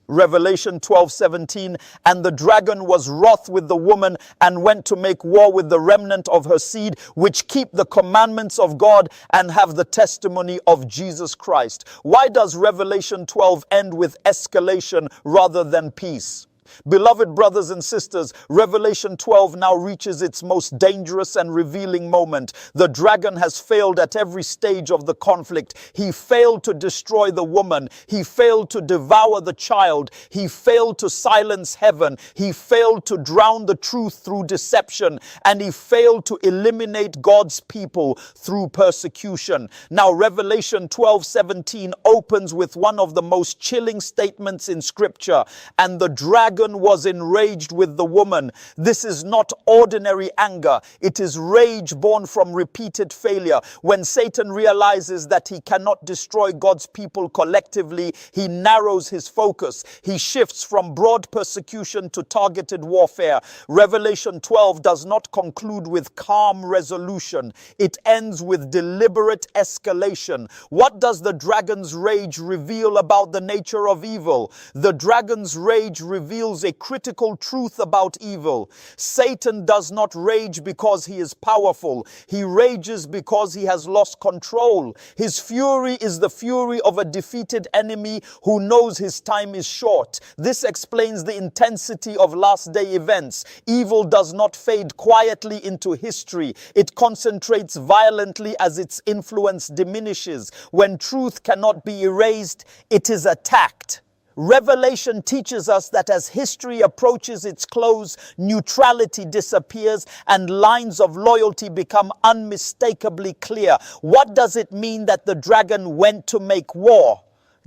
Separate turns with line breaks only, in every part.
Revelation 12:17, and the dragon was wroth with the woman and went to make war with the remnant of her seed, which keep the commandments of God and have the testimony of Jesus Christ. Why does Revelation 12 end with escalation rather than peace? Beloved brothers and sisters, Revelation 12 now reaches its most dangerous and revealing moment. The dragon has failed at every stage of the conflict. He failed to destroy the woman. He failed to devour the child. He failed to silence heaven. He failed to drown the truth through deception. And he failed to eliminate God's people through persecution. Now, Revelation 12:17 opens with one of the most chilling statements in Scripture. And the dragon was enraged with the woman. This is not ordinary anger. It is rage born from repeated failure. When Satan realizes that he cannot destroy God's people collectively, he narrows his focus. He shifts from broad persecution to targeted warfare. Revelation 12 does not conclude with calm resolution. It ends with deliberate escalation. What does the dragon's rage reveal about the nature of evil? The dragon's rage reveals a critical truth about evil. Satan does not rage because he is powerful. He rages because he has lost control. His fury is the fury of a defeated enemy who knows his time is short. This explains the intensity of last day events. Evil does not fade quietly into history. It concentrates violently as its influence diminishes. When truth cannot be erased, it is attacked. Revelation teaches us that as history approaches its close, neutrality disappears and lines of loyalty become unmistakably clear. What does it mean that the dragon went to make war?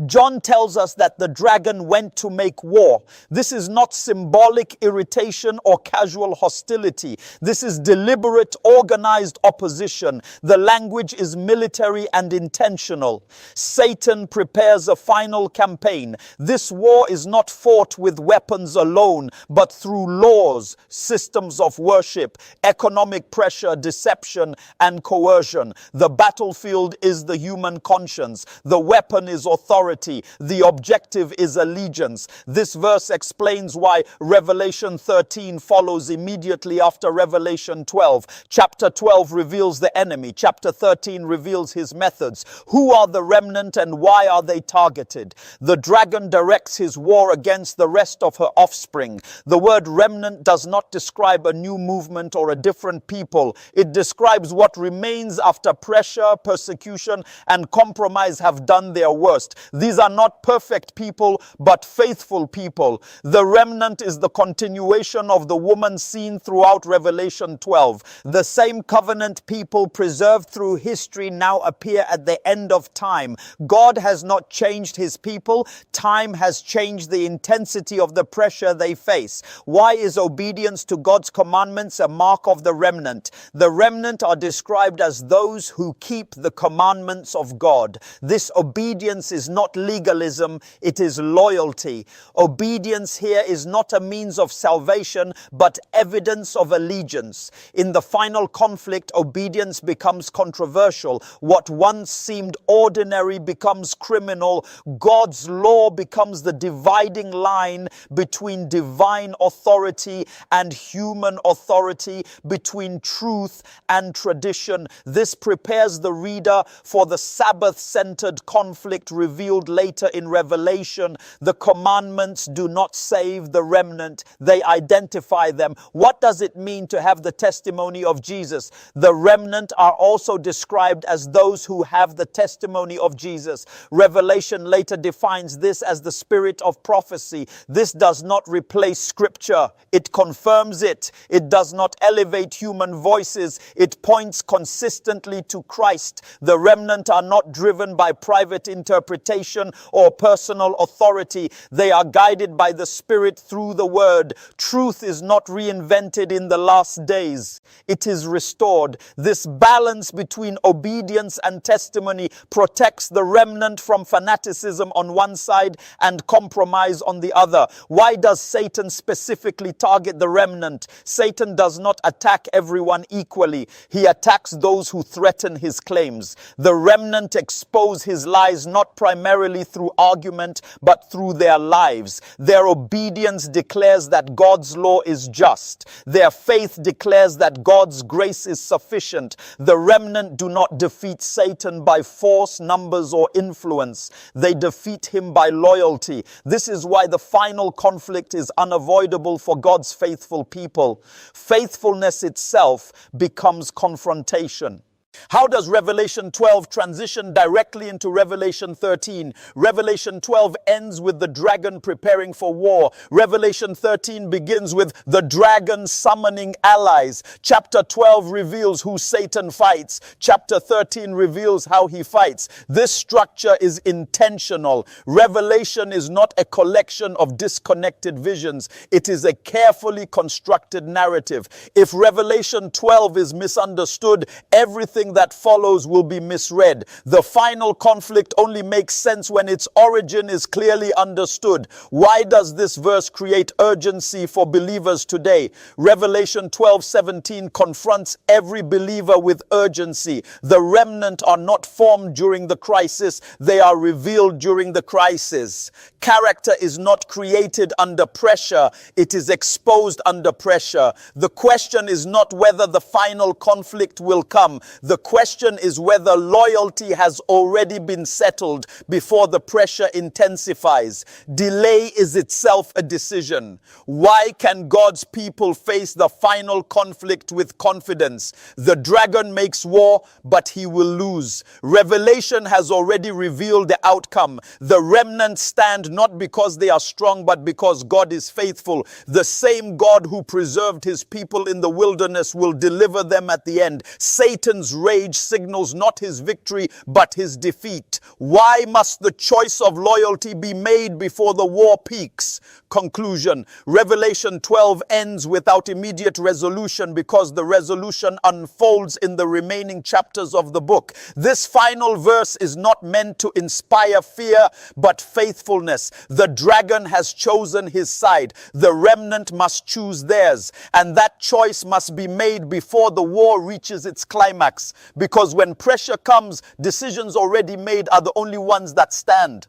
John tells us that the dragon went to make war. This is not symbolic irritation or casual hostility. This is deliberate, organized opposition. The language is military and intentional. Satan prepares a final campaign. This war is not fought with weapons alone, but through laws, systems of worship, economic pressure, deception, and coercion. The battlefield is the human conscience. The weapon is authority. The objective is allegiance. This verse explains why Revelation 13 follows immediately after Revelation 12. Chapter 12 reveals the enemy. Chapter 13 reveals his methods. Who are the remnant and why are they targeted? The dragon directs his war against the rest of her offspring. The word remnant does not describe a new movement or a different people. It describes what remains after pressure, persecution, and compromise have done their worst. These are not perfect people, but faithful people. The remnant is the continuation of the woman seen throughout Revelation 12. The same covenant people preserved through history now appear at the end of time. God has not changed his people. Time has changed the intensity of the pressure they face. Why is obedience to God's commandments a mark of the remnant? The remnant are described as those who keep the commandments of God. This obedience is not legalism, it is loyalty. Obedience here is not a means of salvation, but evidence of allegiance. In the final conflict, obedience becomes controversial. What once seemed ordinary becomes criminal. God's law becomes the dividing line between divine authority and human authority, between truth and tradition. This prepares the reader for the Sabbath-centered conflict revealed later in Revelation. The commandments do not save the remnant, they identify them. What does it mean to have the testimony of Jesus? The remnant are also described as those who have the testimony of Jesus. Revelation later defines this as the spirit of prophecy. This does not replace scripture, it confirms it. It does not elevate human voices, it points consistently to Christ. The remnant are not driven by private interpretation or personal authority. They are guided by the Spirit through the Word. Truth is not reinvented in the last days. It is restored. This balance between obedience and testimony protects the remnant from fanaticism on one side and compromise on the other. Why does Satan specifically target the remnant? Satan does not attack everyone equally. He attacks those who threaten his claims. The remnant expose his lies not primarily primarily through argument, but through their lives. Their obedience declares that God's law is just. Their faith declares that God's grace is sufficient. The remnant do not defeat Satan by force, numbers, or influence. They defeat him by loyalty. This is why the final conflict is unavoidable for God's faithful people. Faithfulness itself becomes confrontation. How does Revelation 12 transition directly into Revelation 13? Revelation 12 ends with the dragon preparing for war. Revelation 13 begins with the dragon summoning allies. Chapter 12 reveals who Satan fights. Chapter 13 reveals how he fights. This structure is intentional. Revelation is not a collection of disconnected visions. It is a carefully constructed narrative. If Revelation 12 is misunderstood, everything that follows will be misread. The final conflict only makes sense when its origin is clearly understood. Why does this verse create urgency for believers today? Revelation 12:17 confronts every believer with urgency. The remnant are not formed during the crisis, they are revealed during the crisis. Character is not created under pressure, it is exposed under pressure. The question is not whether the final conflict will come. The question is whether loyalty has already been settled before the pressure intensifies. Delay is itself a decision. Why can God's people face the final conflict with confidence? The dragon makes war, but he will lose. Revelation has already revealed the outcome. The remnant stand not because they are strong, but because God is faithful. The same God who preserved his people in the wilderness will deliver them at the end. Satan's rage signals not his victory, but his defeat. Why must the choice of loyalty be made before the war peaks? Conclusion. Revelation 12 ends without immediate resolution because the resolution unfolds in the remaining chapters of the book. This final verse is not meant to inspire fear, but faithfulness. The dragon has chosen his side. The remnant must choose theirs. And that choice must be made before the war reaches its climax. Because when pressure comes, decisions already made are the only ones that stand.